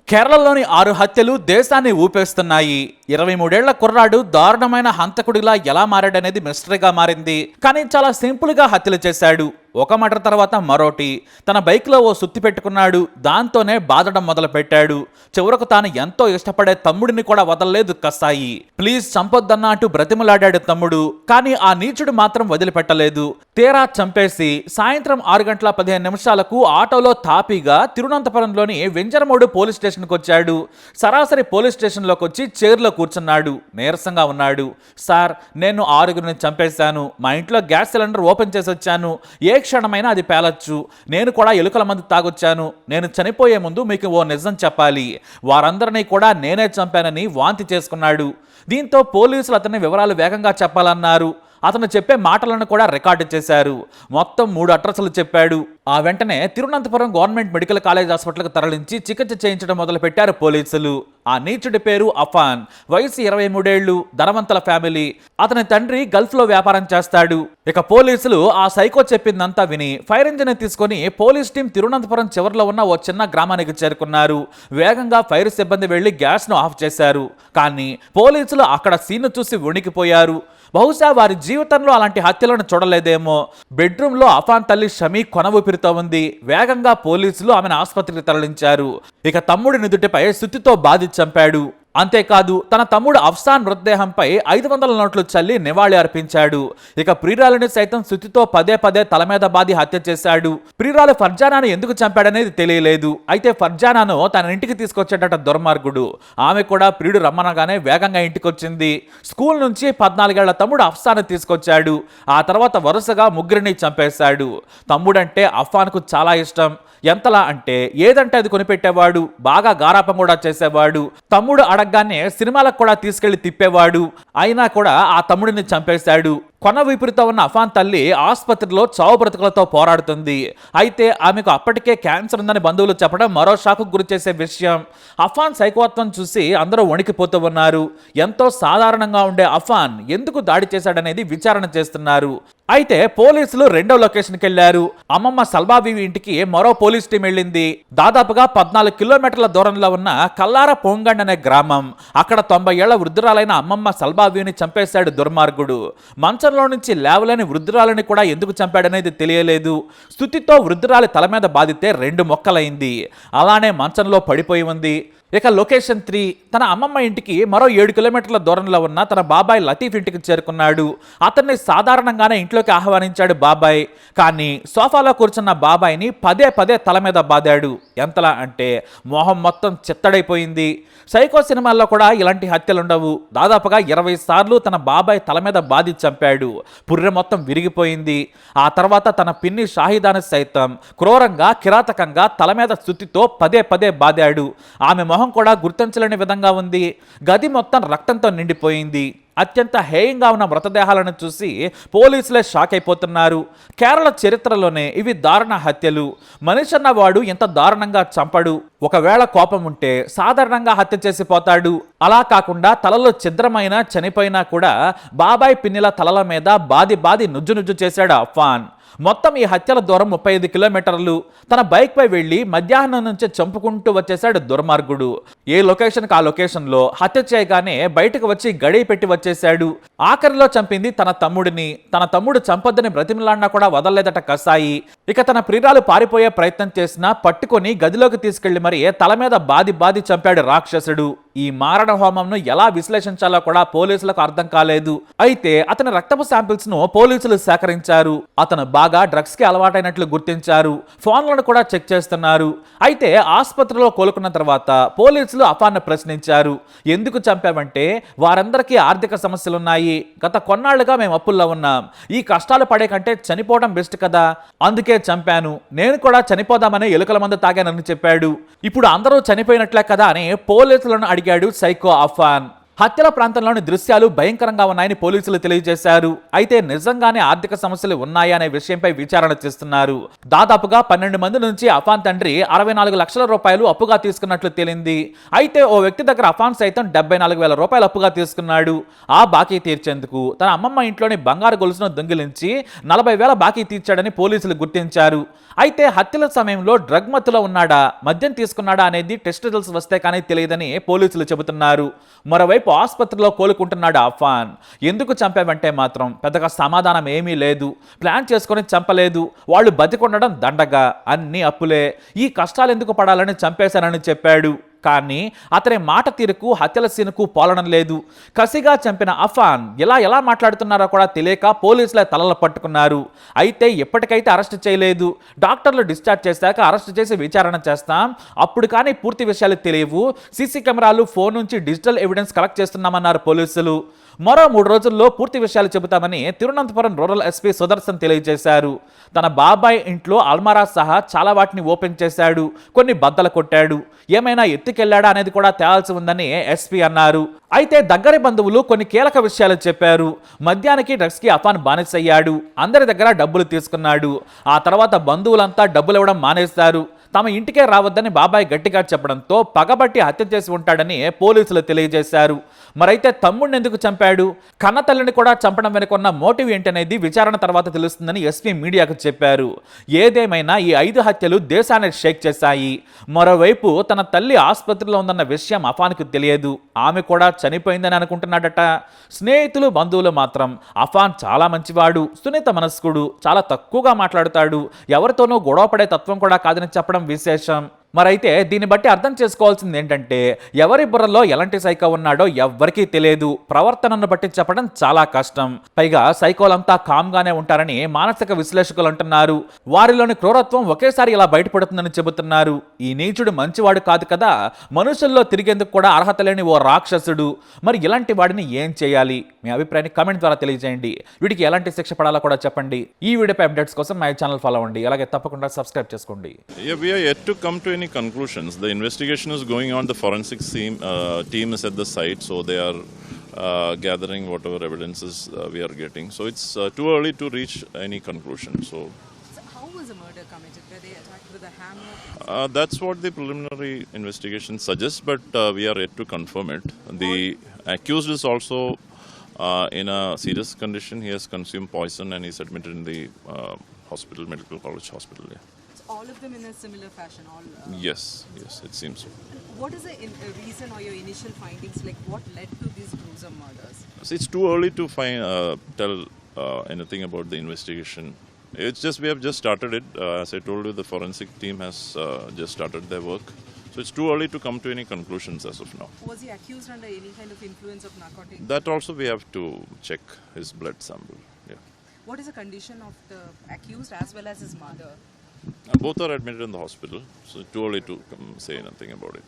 కేరళలోని 6 హత్యలు దేశాన్ని ఊపేస్తున్నాయి. 23 ఏళ్ల కుర్రాడు దారుణమైన హంతకుడిలా ఎలా మారాడనేది మిస్టరీగా మారింది. కానీ చాలా సింపుల్ గా హత్యలు చేశాడు. ఒక మర్డర్ తర్వాత మరోటి. తన బైక్లో ఓ సుత్తి పెట్టుకున్నాడు. దాంతోనే బాధడం మొదలు పెట్టాడు. చివరకు తాను ఎంతో ఇష్టపడే తమ్ముడిని కూడా వదలలేదు కసాయి. ప్లీజ్ చంపొద్దన్నా అంటూ బ్రతిమలాడాడు తమ్ముడు. కానీ ఆ నీచుడు మాత్రం వదిలిపెట్టలేదు. తీరా చంపేసి సాయంత్రం 6:15 ఆటోలో తాపీగా తిరువనంతపురంలోని వెంజరమూడు పోలీస్ స్టేషన్కి వచ్చాడు. సరాసరి పోలీస్ స్టేషన్లోకి వచ్చి చైర్లో కూర్చున్నాడు. నీరసంగా ఉన్నాడు. సార్, నేను 6గురిని చంపేశాను. మా ఇంట్లో గ్యాస్ సిలిండర్ ఓపెన్ చేసి వచ్చాను. ఏ క్షణమైనా అది పేలొచ్చు. నేను కూడా ఎలుకల మందు తాగొచ్చాను. నేను చనిపోయే ముందు మీకు ఓ నిజం చెప్పాలి. వారందరినీ కూడా నేనే చంపానని వాంతి చేసుకున్నాడు. దీంతో పోలీసులు అతని వివరాలు వేగంగా చెప్పాలన్నారు. అతను చెప్పే మాటలను కూడా రికార్డు చేశారు. మొత్తం 3 అడ్రస్లు చెప్పాడు. ఆ వెంటనే తిరువనంతపురం గవర్నమెంట్ మెడికల్ కాలేజ్ హాస్పిటల్కి తరలించి చికిత్స చేయించడం మొదలుపెట్టారు పోలీసులు. ఆ నీచుడి పేరు అఫాన్. వయసు 23 ఏళ్లు. ధనవంతుల ఫ్యామిలీ. అతని తండ్రి గల్ఫ్లో వ్యాపారం చేస్తాడు. ఇక పోలీసులు ఆ సైకో చెప్పిందంతా విని ఫైర్ ఇంజిన్ తీసుకుని పోలీస్ టీం తిరువనంతపురం చివరిలో ఉన్న ఓ చిన్న గ్రామానికి చేరుకున్నారు. వేగంగా ఫైర్ సిబ్బంది వెళ్లి గ్యాస్ను ఆఫ్ చేశారు. కానీ పోలీసులు అక్కడ సీన్ చూసి వణికిపోయారు. బహుశా వారి జీవితంలో అలాంటి హత్యలను చూడలేదేమో. బెడ్రూమ్లో అఫాన్ తల్లి షమీ కొన ఊపిరితో ఉంది. వేగంగా పోలీసులు ఆమెను ఆసుపత్రికి తరలించారు. ఇక తమ్ముడి నుదుటిపై సుత్తితో బాధి చంపాడు. అంతేకాదు, తన తమ్ముడు అఫ్సాన్ మృతదేహంపై 500 నోట్లు చల్లి నివాళి అర్పించాడు. ఇక ప్రియురాలిని సైతం సుత్తితో పదే తల మీద బాది హత్య చేశాడు. ప్రియురాలు ఫర్జానాను ఎందుకు చంపాడనేది తెలియలేదు. అయితే ఫర్జానాను తన ఇంటికి తీసుకొచ్చేటట దుర్మార్గుడు. ఆమె కూడా ప్రియుడు రమ్మనగానే వేగంగా ఇంటికొచ్చింది. స్కూల్ నుంచి 14 ఏళ్ల తమ్ముడు అఫ్సాన్ తీసుకొచ్చాడు. ఆ తర్వాత వరుసగా 3 చంపేశాడు. తమ్ముడంటే అఫ్సాన్కు చాలా ఇష్టం. ఎంతలా అంటే ఏదంటే అది కొనిపెట్టేవాడు. బాగా గారాపం కూడా చేసేవాడు. తమ్ముడు అడగగానే సినిమాలకు కూడా తీసుకెళ్లి తిప్పేవాడు. అయినా కూడా ఆ తమ్ముడిని చంపేశాడు. కొన ఊపిరితో ఉన్న అఫాన్ తల్లి ఆసుపత్రిలో చావు బ్రతుకులతో పోరాడుతుంది. అయితే ఆమెకు అప్పటికే క్యాన్సర్ ఉందని బంధువులు చెప్పడం మరో షాకు గురి చేసే విషయం. అఫాన్ సైకోత్వం చూసి అందరూ వణికిపోతూ ఉన్నారు. ఎంతో సాధారణంగా ఉండే అఫాన్ ఎందుకు దాడి చేశాడనేది విచారణ చేస్తున్నారు. అయితే పోలీసులు రెండో లొకేషన్కి వెళ్లారు. అమ్మమ్మ సల్బాబీవి ఇంటికి మరో పోలీస్ టీం వెళ్ళింది. దాదాపుగా 14 కిలోమీటర్ల దూరంలో ఉన్న కల్లార పొంగండ్ అనే గ్రామం. అక్కడ 90 ఏళ్ల వృద్ధురాలైన అమ్మమ్మ సల్బాబీని చంపేశాడు దుర్మార్గుడు. మంచంలో నుంచి లేవలేని వృద్ధురాలని కూడా ఎందుకు చంపాడనేది తెలియలేదు. స్థుతితో వృద్ధురాలి తల మీద బాధితే 2 మొక్కలైంది. అలానే మంచంలో పడిపోయి ఉంది. ఇక లొకేషన్ 3, తన అమ్మమ్మ ఇంటికి మరో 7 కిలోమీటర్ల దూరంలో ఉన్న తన బాబాయ్ లతీఫ్ ఇంటికి చేరుకున్నాడు. అతన్ని సాధారణంగానే ఇంట్లోకి ఆహ్వానించాడు బాబాయ్. కానీ సోఫాలో కూర్చున్న బాబాయ్ని పదే తల మీద బాదాడు. ఎంతలా అంటే మొహం మొత్తం చిత్తడైపోయింది. సైకో సినిమాల్లో కూడా ఇలాంటి హత్యలుండవు. దాదాపుగా 20 సార్లు తన బాబాయ్ తల మీద బాది చంపాడు. పుర్రె మొత్తం విరిగిపోయింది. ఆ తర్వాత తన పిన్ని షాహిదాను సైతం క్రూరంగా కిరాతకంగా తల మీద సుత్తితో పదే బాదాడు. ఆమె మొహం కూడా గుర్తించలేని విధంగా ఉంది. గది మొత్తం రక్తంతో నిండిపోయింది. అత్యంత హేయంగా ఉన్న మృతదేహాలను చూసి పోలీసులే షాక్ అయిపోతున్నారు. కేరళ చరిత్రలోనే ఇవి దారుణ హత్యలు. మనిషి అన్నవాడు ఎంత దారుణంగా చంపడు. ఒకవేళ కోపం ఉంటే సాధారణంగా హత్య చేసిపోతాడు. అలా కాకుండా తలలో ఛిద్రమైన చనిపోయినా కూడా బాబాయ్ పిన్నిల తలల మీద బాది నుజ్జు చేశాడు అఫాన్. మొత్తం ఈ హత్యల దూరం 35 కిలోమీటర్లు. తన బైక్ పై వెళ్లి మధ్యాహ్నం నుంచి చంపుకుంటూ వచ్చేశాడు దుర్మార్గుడు. ఏ లొకేషన్కి ఆ లొకేషన్లో హత్య చేయగానే బయటకు వచ్చి గడియ పెట్టి వచ్చేశాడు. ఆఖరిలో చంపింది తన తమ్ముడిని. తన తమ్ముడు చంపొద్దని బ్రతిమలాడినా కూడా వదలలేదట కసాయి. ఇక తన ప్రియురాలు పారిపోయే ప్రయత్నం చేసినా పట్టుకొని గదిలోకి తీసుకెళ్లి మరి తల మీద బాది చంపాడు రాక్షసుడు. ఈ మారణ హోమంను ఎలా విశ్లేషించాలో కూడా పోలీసులకు అర్థం కాలేదు. అయితే అతని రక్తపు శాంపిల్స్ ను పోలీసులు సేకరించారు. అతను బాగా డ్రగ్స్ కి అలవాటైనట్లు గుర్తించారు. ఫోన్లను కూడా చెక్ చేస్తున్నారు. అయితే ఆసుపత్రిలో కోలుకున్న తర్వాత పోలీసులు అఫాన్ను ప్రశ్నించారు. ఎందుకు చంపావంటే వారందరికీ ఆర్థిక సమస్యలున్నాయి. గత కొన్నాళ్లుగా మేము అప్పుల్లో ఉన్నాం. ఈ కష్టాలు పడే కంటే చనిపోవడం బెస్ట్ కదా, అందుకే చంపాను. నేను కూడా చనిపోదామని ఎలుకల మందు తాగానని చెప్పాడు. ఇప్పుడు అందరూ చనిపోయినట్లే కదా అని పోలీసులను అడిగాడు సైకో అఫాన్. హత్యల ప్రాంతంలోని దృశ్యాలు భయంకరంగా ఉన్నాయని పోలీసులు తెలియజేశారు. అయితే నిజంగానే ఆర్థిక సమస్యలు ఉన్నాయా అనే విషయంపై విచారణ చేస్తున్నారు. దాదాపుగా 12 మంది నుంచి అఫాన్ తండ్రి 64 లక్షల రూపాయలు అప్పుగా తీసుకున్నట్లు తేలింది. అయితే ఓ వ్యక్తి దగ్గర అఫాన్ సైతం 74,000 రూపాయలు అప్పుగా తీసుకున్నాడు. ఆ బాకీ తీర్చేందుకు తన అమ్మమ్మ ఇంట్లోని బంగారు గొలుసును దొంగిలించి 40,000 బాకీ తీర్చాడని పోలీసులు గుర్తించారు. అయితే హత్యల సమయంలో డ్రగ్ మత్తులో ఉన్నాడా, మద్యం తీసుకున్నాడా అనేది టెస్ట్ రిజల్ట్స్ వస్తే కానీ తెలియదని పోలీసులు చెబుతున్నారు. మరోవైపు ఆసుపత్రిలో కోలుకుంటున్నాడు అఫాన్. ఎందుకు చంపావంటే మాత్రం పెద్దగా సమాధానం ఏమీ లేదు. ప్లాన్ చేసుకొని చంపలేదు, వాళ్ళు బతికొండడం దండగా, అన్ని అప్పులే, ఈ కష్టాలు ఎందుకు పడాలని చంపేశానని చెప్పాడు. కానీ అతని మాట తీరుకు హత్యల సీనుకు పోలడం లేదు. కసిగా చంపిన అఫాన్ ఎలా మాట్లాడుతున్నారో కూడా తెలియక పోలీసులే తలలు పట్టుకున్నారు. అయితే ఎప్పటికైతే అరెస్ట్ చేయలేదు. డాక్టర్లు డిశ్చార్జ్ చేశాక అరెస్ట్ చేసి విచారణ చేస్తాం, అప్పుడు కానీ పూర్తి విషయాలు తెలియవు. సీసీ కెమెరాలు, ఫోన్ నుంచి డిజిటల్ ఎవిడెన్స్ కలెక్ట్ చేస్తున్నామన్నారు పోలీసులు. మరో 3 రోజుల్లో పూర్తి విషయాలు చెబుతామని తిరువనంతపురం రూరల్ ఎస్పీ సుదర్శన్ తెలియజేశారు. తన బాబాయ్ ఇంట్లో అల్మారా సహా చాలా వాటిని ఓపెన్ చేశాడు, కొన్ని బద్దలు కొట్టాడు. ఏమైనా ఎత్తుకెళ్లాడా అనేది కూడా తేల్చి ఉందని ఎస్పీ అన్నారు. అయితే దగ్గరి బంధువులు కొన్ని కీలక విషయాలు చెప్పారు. మద్యానికి, డ్రగ్స్ కి అఫాన్ బానిసయ్యాడు, అందరి దగ్గర డబ్బులు తీసుకున్నాడు. ఆ తర్వాత బంధువులంతా డబ్బులు ఇవ్వడం మానేశారు. తమ ఇంటికే రావద్దని బాబాయ్ గట్టిగా చెప్పడంతో పగబట్టి హత్య చేసి ఉంటాడని పోలీసులు తెలియజేశారు. మరైతే తమ్ముడిని ఎందుకు చంపాడు, కన్న తల్లిని కూడా చంపడం వెనుకున్న మోటివ్ ఏంటనేది విచారణ తర్వాత తెలుస్తుందని ఎస్పీ మీడియాకు చెప్పారు. ఏదేమైనా ఈ 5 హత్యలు దేశాన్ని షేక్ చేశాయి. మరోవైపు తన తల్లి ఆసుపత్రిలో ఉందన్న విషయం అఫాన్కు తెలియదు. ఆమె కూడా చనిపోయిందని అనుకుంటున్నాడట. స్నేహితులు, బంధువులు మాత్రం అఫాన్ చాలా మంచివాడు, సున్నిత మనస్కుడు, చాలా తక్కువగా మాట్లాడుతాడు, ఎవరితోనూ గొడవపడే తత్వం కూడా కాదని చెప్పడం విశేషం. మరైతే దీన్ని బట్టి అర్థం చేసుకోవాల్సింది ఏంటంటే ఎవరి బుర్రలో ఎలాంటి సైకో ఉన్నాడో ఎవ్వరికీ తెలియదు. ప్రవర్తనను బట్టి చెప్పడం చాలా కష్టం. పైగా సైకోలంతా కామ్గానే ఉంటారని మానసిక విశ్లేషకులు అంటున్నారు. వారిలోని క్రూరత్వం ఒకేసారి ఇలా బయటపడుతుందని చెబుతున్నారు. ఈ నీచుడు మంచివాడు కాదు కదా, మనుషుల్లో తిరిగేందుకు కూడా అర్హత లేని ఓ రాక్షసుడు. మరి ఇలాంటి వాడిని ఏం చేయాలి? మీ అభిప్రాయాన్ని కామెంట్ ద్వారా తెలియజేయండి. వీడికి ఎలాంటి శిక్ష పడాలో కూడా చెప్పండి. ఈ వీడియోపై అప్డేట్స్ కోసం మై ఛానల్ ఫాలో అవ్వండి, అలాగే తప్పకుండా సబ్స్క్రైబ్ చేసుకోండి. Conclusions. The investigation is going on. The forensics team is at the site, so they are gathering whatever evidences we are getting. So it's too early to reach any conclusion. So how was the murder committed? Were they attacked with a hammer? That's what the preliminary investigation suggests, but we are yet to confirm it. The accused is also in a serious condition. He has consumed poison and is admitted in the hospital, Medical College Hospital. Yeah. All of them in a similar fashion? Yes, it seems so. What is the reason or your initial findings? Like, what led to these gruesome murders? So it's too early to tell anything about the investigation. It's just we have just started it. As I told you, the forensic team has just started their work. So it's too early to come to any conclusions as of now. Was he accused under any kind of influence of narcotics? That also we have to check his blood sample. Yeah. What is the condition of the accused as well as his mother? Both are admitted in the hospital, so too early to say anything about it.